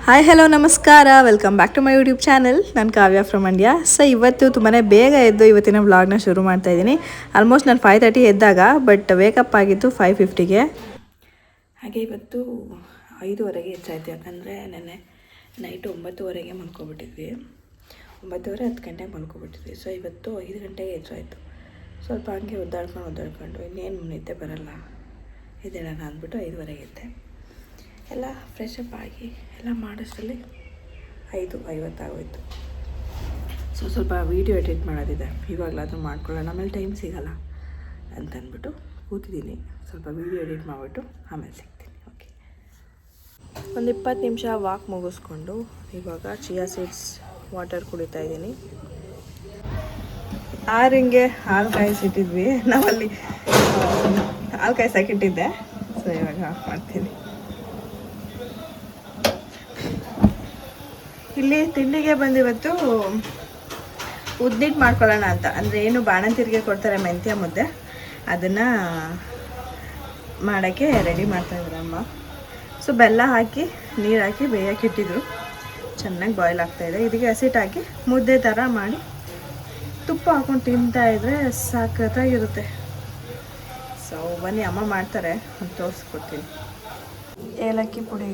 Hi hello ನಮಸ್ಕಾರ, welcome back to my YouTube channel. ನಾನು Kavya from Mandya. So ಇವತ್ತು ತುಂಬಾ ಬೇಗ ಎದ್ದು ಇವತ್ತಿನ ವ್ಲಾಗ್ನ ಶುರು ಮಾಡ್ತಾ ಇದ್ದೀನಿ. ಆಲ್ಮೋಸ್ಟ್ ನಾನು 5:30 ಎದ್ದಾಗ, ಬಟ್ ವೇಕಪ್ ಆಗಿತ್ತು 5:50ಗೆ. ಹಾಗೆ ಇವತ್ತು 5:30ಗೆ ಎಚ್ಚಾಯ್ತು, ಯಾಕಂದರೆ ನೆನ್ನೆ ನೈಟು 9:30ಗೆ ಮಲ್ಕೊಬಿಟ್ಟಿದ್ವಿ. 9:30 10 ಗಂಟೆಗೆ ಮಲ್ಕೊಬಿಟ್ಟಿದ್ವಿ. ಸೊ ಇವತ್ತು 5 ಗಂಟೆಗೆ ಎಚ್ಚಾಯಿತು. ಸ್ವಲ್ಪ ಹಂಗೆ ಒದ್ದಾಡ್ಕೊಂಡು ಇನ್ನೇನು ನಿದ್ದೆ ಬರಲ್ಲ, ಎದ್ದೇಳೋಣ ಅಂದ್ಬಿಟ್ಟು 5:30ಗೆ ಎದ್ದೆ. ಎಲ್ಲ ಫ್ರೆಶ್ ಅಪ್ ಆಗಿ ಎಲ್ಲ ಮಾಡೋಷ್ಟರಲ್ಲಿ 5:50 ಆಗೋಯ್ತು. ಸ್ವಲ್ಪ ವೀಡಿಯೋ ಎಡಿಟ್ ಮಾಡೋದಿದೆ, ಇವಾಗಲಾದರೂ ಮಾಡ್ಕೊಳ್ಳೋಣ, ಆಮೇಲೆ ಟೈಮ್ ಸಿಗೋಲ್ಲ ಅಂತಂದ್ಬಿಟ್ಟು ಕೂತಿದ್ದೀನಿ. ಸ್ವಲ್ಪ ವೀಡಿಯೋ ಎಡಿಟ್ ಮಾಡಿಬಿಟ್ಟು ಆಮೇಲೆ ಸಿಗ್ತೀನಿ. ಓಕೆ, ಒಂದು 20 ನಿಮಿಷ ವಾಕ್ ಮುಗಿಸ್ಕೊಂಡು ಇವಾಗ ಚಿಯಾ ಸೀಡ್ಸ್ ವಾಟರ್ ಕುಡಿತಾ ಇದ್ದೀನಿ. 6ಗೆ ಹಾಲು ಕಾಯಿಸಿಟ್ಟಿದ್ವಿ, ನಾವಲ್ಲಿ ಹಾಲು ಕಾಯಿಸಾಕಿಟ್ಟಿದ್ದೆ. ಸೊ ಇವಾಗ ಆಫ್ ಮಾಡ್ತೀನಿ. ಇಲ್ಲಿ ತಿಂಡಿಗೆ ಬಂದಿವತ್ತು ಉದ್ದಿಟ್ಟು ಮಾಡ್ಕೊಳ್ಳೋಣ ಅಂತ, ಅಂದರೆ ಏನು ಬಾಣಂತಿರಿಗೆ ಕೊಡ್ತಾರೆ ಮೆಂತ್ಯ ಮುದ್ದೆ, ಅದನ್ನು ಮಾಡೋಕ್ಕೆ ರೆಡಿ ಮಾಡ್ತಾಯಿದ್ರು ಅಮ್ಮ. ಸೊ ಬೆಲ್ಲ ಹಾಕಿ ನೀರು ಹಾಕಿ ಬೇಯೋಕ್ಕಿಟ್ಟಿದ್ರು, ಚೆನ್ನಾಗಿ ಬಾಯ್ಲ್ ಆಗ್ತಾಯಿದೆ. ಇದಕ್ಕೆ ಹಸಿಟ್ಟು ಹಾಕಿ ಮುದ್ದೆ ಥರ ಮಾಡಿ ತುಪ್ಪ ಹಾಕ್ಕೊಂಡು ತಿಂತಾಯಿದ್ರೆ ಸಖತ್ತಾಗಿರುತ್ತೆ. ಸೊ ಬನ್ನಿ, ಅಮ್ಮ ಮಾಡ್ತಾರೆ, ತೋರಿಸ್ಕೊಡ್ತೀನಿ. ಏಲಕ್ಕಿ ಪುಡಿ,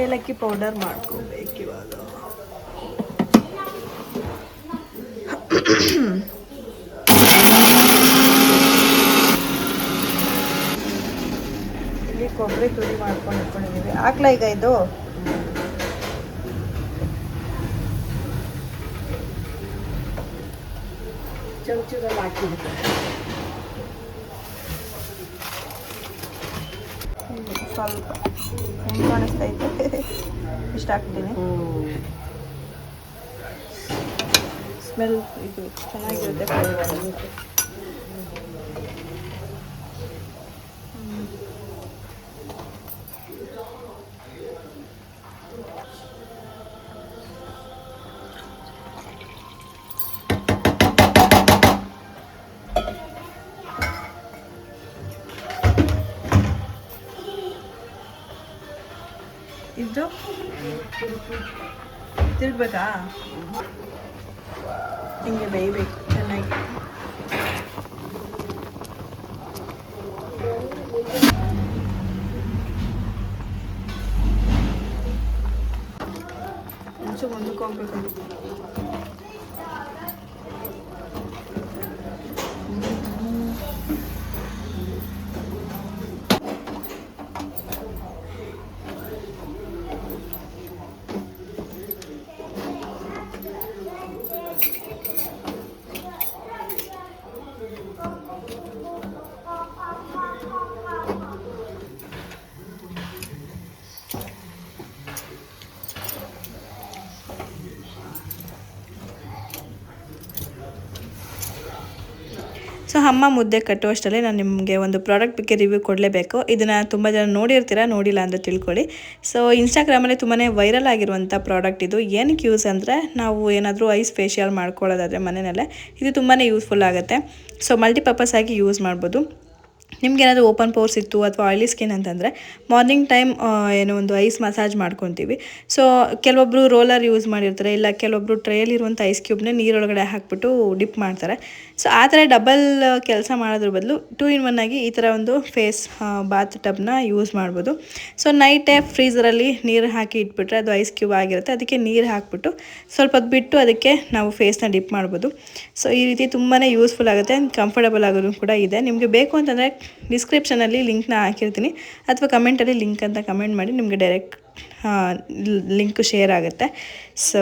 ಏಲಕ್ಕಿ ಪೌಡರ್ ಮಾಡ್ಕೋಬೇಕು ಇವಾಗ. ಇಲ್ಲಿ ಕೊಬ್ಬರಿ ತುರಿ ಮಾಡ್ಕೊಂಡು ಇಟ್ಕೊಂಡಿದ್ದೀವಿ. ಹಾಕ್ಲಾ ಈಗ ಇದು? ಚಮಚದಲ್ಲಿ ಹಾಕಿಬಿಟ್ಟು ಸ್ವಲ್ಪ ಹೆಂಗೆ ಕಾಣಿಸ್ತೈತೆ ಇಷ್ಟ ಹಾಕ್ತೀನಿ. ಸ್ಮೆಲ್ ಇದು ಚೆನ್ನಾಗಿರುತ್ತೆ. ಇದು ತಿರ್ಗಬೇಕಾ? ಹಿಂಗೆ ಬೇಯಬೇಕು ಚೆನ್ನಾಗಿ. ಒಂಚೂರು ಮುಂದಕ್ಕೆ ಹೋಗ್ಬೇಕು. ಸೊ ಅಮ್ಮ ಮುದ್ದೆ ಕಟ್ಟುವಷ್ಟರಲ್ಲಿ ನಾನು ನಿಮಗೆ ಒಂದು ಪ್ರಾಡಕ್ಟ್ ಬಗ್ಗೆ ರಿವ್ಯೂ ಕೊಡಲೇಬೇಕು. ಇದನ್ನು ತುಂಬ ಜನ ನೋಡಿರ್ತೀರ, ನೋಡಿಲ್ಲ ಅಂದರೆ ತಿಳ್ಕೊಳ್ಳಿ. ಸೊ ಇನ್ಸ್ಟಾಗ್ರಾಮಲ್ಲಿ ತುಂಬಾ ವೈರಲ್ ಆಗಿರುವಂಥ ಪ್ರಾಡಕ್ಟ್ ಇದು. ಏನಕ್ಕೆ ಯೂಸ್ ಅಂದರೆ, ನಾವು ಏನಾದರೂ ಐಸ್ ಫೇಶಿಯಲ್ ಮಾಡ್ಕೊಳ್ಳೋದಾದರೆ ಮನೆಯಲ್ಲೇ ಇದು ತುಂಬಾ ಯೂಸ್ಫುಲ್ ಆಗುತ್ತೆ. ಸೊ ಮಲ್ಟಿಪರ್ಪಸ್ ಆಗಿ ಯೂಸ್ ಮಾಡ್ಬೋದು. ನಿಮ್ಗೇನಾದರೂ ಓಪನ್ ಪೋರ್ಸ್ ಇತ್ತು ಅಥವಾ ಆಯಿಲಿ ಸ್ಕಿನ್ ಅಂತಂದರೆ ಮಾರ್ನಿಂಗ್ ಟೈಮ್ ಏನೋ ಒಂದು ಐಸ್ ಮಸಾಜ್ ಮಾಡ್ಕೊತೀವಿ. ಸೊ ಕೆಲವೊಬ್ಬರು ರೋಲರ್ ಯೂಸ್ ಮಾಡಿರ್ತಾರೆ, ಇಲ್ಲ ಕೆಲವೊಬ್ಬರು ಟ್ರೇಯಲ್ಲಿರುವಂಥ ಐಸ್ ಕ್ಯೂಬ್ನೇ ನೀರೊಳಗಡೆ ಹಾಕ್ಬಿಟ್ಟು ಡಿಪ್ ಮಾಡ್ತಾರೆ. ಸೊ ಆ ಥರ ಡಬಲ್ ಕೆಲಸ ಮಾಡೋದ್ರ ಬದಲು 2 in 1 ಆಗಿ ಈ ಥರ ಒಂದು ಫೇಸ್ ಬಾತ್ ಟಬ್ನ ಯೂಸ್ ಮಾಡ್ಬೋದು. ಸೊ ನೈಟೇ ಫ್ರೀಝರಲ್ಲಿ ನೀರು ಹಾಕಿ ಇಟ್ಬಿಟ್ರೆ ಅದು ಐಸ್ ಕ್ಯೂಬ್ ಆಗಿರುತ್ತೆ. ಅದಕ್ಕೆ ನೀರು ಹಾಕ್ಬಿಟ್ಟು ಸ್ವಲ್ಪ ಹೊತ್ತು ಬಿಟ್ಟು ಅದಕ್ಕೆ ನಾವು ಫೇಸ್ನ ಡಿಪ್ ಮಾಡ್ಬೋದು. ಸೊ ಈ ರೀತಿ ತುಂಬಾ ಯೂಸ್ಫುಲ್ ಆಗುತ್ತೆ, ಕಂಫರ್ಟಬಲ್ ಆಗೋದು ಕೂಡ ಇದೆ. ನಿಮಗೆ ಬೇಕು ಅಂತಂದರೆ ಡಿಸ್ಕ್ರಿಪ್ಷನಲ್ಲಿ ಲಿಂಕ್ನ ಹಾಕಿರ್ತೀನಿ, ಅಥವಾ ಕಮೆಂಟಲ್ಲಿ ಲಿಂಕ್ ಅಂತ ಕಮೆಂಟ್ ಮಾಡಿ, ನಿಮಗೆ ಡೈರೆಕ್ಟ್ ಲಿಂಕ್ ಶೇರ್ ಆಗುತ್ತೆ. ಸೊ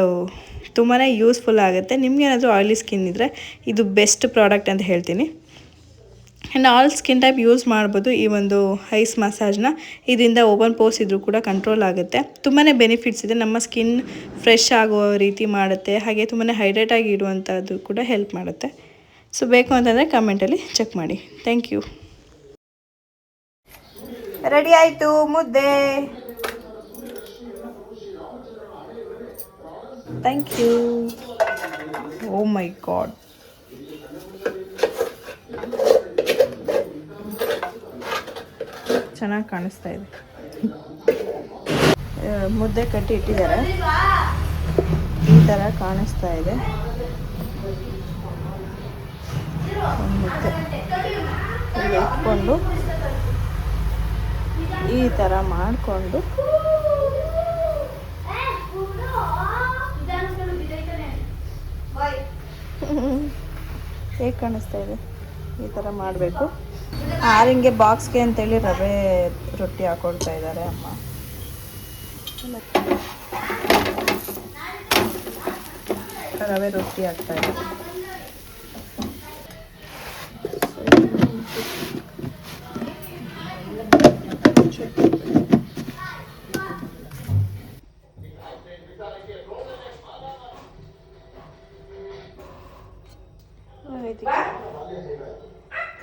ತುಂಬಾ ಯೂಸ್ಫುಲ್ ಆಗುತ್ತೆ. ನಿಮಗೇನಾದರೂ ಆಯಿಲಿ ಸ್ಕಿನ್ ಇದ್ದರೆ ಇದು ಬೆಸ್ಟ್ ಪ್ರಾಡಕ್ಟ್ ಅಂತ ಹೇಳ್ತೀನಿ. And all skin type use ಮಾಡ್ಬೋದು ಈ ಒಂದು ಐಸ್ ಮಸಾಜ್ನ. ಇದರಿಂದ ಓಪನ್ ಪೋರ್ಸ್ ಇದ್ರೂ ಕೂಡ ಕಂಟ್ರೋಲ್ ಆಗುತ್ತೆ. ತುಂಬಾ ಬೆನಿಫಿಟ್ಸ್ ಇದೆ. ನಮ್ಮ ಸ್ಕಿನ್ ಫ್ರೆಶ್ ಆಗೋ ರೀತಿ ಮಾಡುತ್ತೆ, ಹಾಗೆ ತುಂಬಾ ಹೈಡ್ರೇಟ್ ಆಗಿ ಇಡುವಂಥದ್ದು ಕೂಡ ಹೆಲ್ಪ್ ಮಾಡುತ್ತೆ. ಸೊ ಬೇಕು ಅಂತಂದರೆ ಕಮೆಂಟಲ್ಲಿ ಚೆಕ್ ಮಾಡಿ. Thank you. ರೆಡಿ ಆಯಿತು ಮುದ್ದೆ. Thank you. Oh my God. ಚೆನ್ನಾಗಿ ಕಾಣಿಸ್ತಾ ಇದೆ. ಮುದ್ದೆ ಕಟ್ಟಿ ಇಟ್ಟಿದ್ದಾರೆ, ಈ ಥರ ಕಾಣಿಸ್ತಾ ಇದೆ. ಒಂದು ಮುದ್ದೆ ಈಗ ಇಟ್ಕೊಂಡು ಈ ಥರ ಮಾಡಿಕೊಂಡು ಹೇಗೆ ಕಾಣಿಸ್ತಾ ಇದೆ, ಈ ಥರ ಮಾಡಬೇಕು. ಆರಿಂಗೆ ಬಾಕ್ಸ್ಗೆ ಅಂತೇಳಿ ರವೆ ರೊಟ್ಟಿ ಹಾಕೊಳ್ತಾ ಇದ್ದಾರೆ ಅಮ್ಮ. ರವೆ ರೊಟ್ಟಿ ಹಾಕ್ತಾ ಇದ್ದಾರೆ.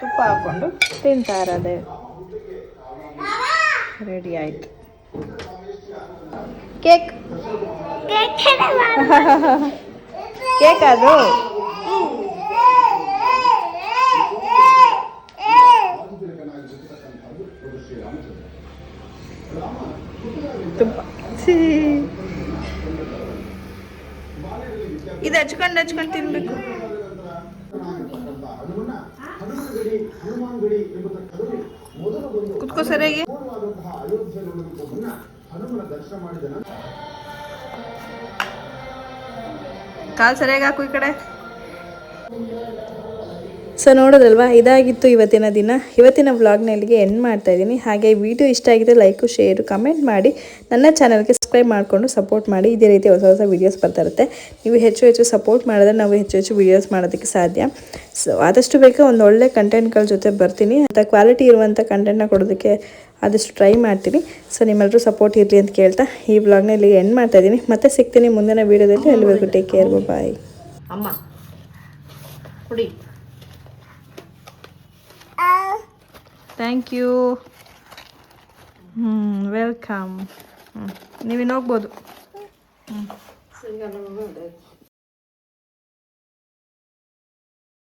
ತುಪ್ಪ ಹಾಕ್ಕೊಂಡು ತಿಂತಾ ಇರೋದೆ ರೆಡಿ ಆಯಿತು. ಕೇಕ್ ಕೇಕ್ ಅದು ತುಪ್ಪ ಇದು ಹಚ್ಕೊಂಡು ತಿನ್ಬೇಕು. ಕುತ್ಕೋ ಸರಿಯಾಗಿ. ಕಾಲು ಸರಿಯಾಗಿ ಹಾಕು ಈ ಕಡೆ. ಸೊ ನೋಡೋದಲ್ವಾ, ಇದಾಗಿತ್ತು ಇವತ್ತಿನ ದಿನ. ಇವತ್ತಿನ ವ್ಲಾಗ್ನ ಇಲ್ಲಿಗೆ ಎಂಡ್ ಮಾಡ್ತಾ ಇದ್ದೀನಿ. ಹಾಗೆ ವಿಡಿಯೋ ಇಷ್ಟ ಆಗಿದೆ ಲೈಕು ಶೇರು ಕಮೆಂಟ್ ಮಾಡಿ, ನನ್ನ ಚಾನಲ್ಗೆ ಸಬ್ಸ್ಕ್ರೈಬ್ ಮಾಡಿಕೊಂಡು ಸಪೋರ್ಟ್ ಮಾಡಿ. ಇದೇ ರೀತಿ ಹೊಸ ಹೊಸ ವೀಡಿಯೋಸ್ ಬರ್ತಾ ಇರುತ್ತೆ. ನೀವು ಹೆಚ್ಚು ಸಪೋರ್ಟ್ ಮಾಡಿದ್ರೆ ನಾವು ಹೆಚ್ಚು ವೀಡಿಯೋಸ್ ಮಾಡೋದಕ್ಕೆ ಸಾಧ್ಯ. ಸೊ ಆದಷ್ಟು ಬೇಗ ಒಂದು ಒಳ್ಳೆ ಕಂಟೆಂಟ್ಗಳ ಜೊತೆ ಬರ್ತೀನಿ ಅಂತ ಕ್ವಾಲಿಟಿ ಇರುವಂಥ ಕಂಟೆಂಟ್ನ ಕೊಡೋದಕ್ಕೆ ಆದಷ್ಟು ಟ್ರೈ ಮಾಡ್ತೀನಿ. ಸೊ ನಿಮ್ಮೆಲ್ಲರೂ ಸಪೋರ್ಟ್ ಇರಲಿ ಅಂತ ಕೇಳ್ತಾ ಈ ವ್ಲಾಗ್ನ ಇಲ್ಲಿಗೆ ಎಂಡ್ ಮಾಡ್ತಾ ಇದ್ದೀನಿ. ಮತ್ತೆ ಸಿಗ್ತೀನಿ ಮುಂದಿನ ವೀಡಿಯೋದಲ್ಲಿ. ಅಲ್ಲಿವರೆಗೂ ಟೇಕ್ ಕೇರ್, ಬಾಯ್. ಅಮ್ಮ ಕುಡಿ. Thank you. ವೆಲ್ಕಮ್. ನೀವಿನ್ನು ಹೋಗ್ಬೋದು.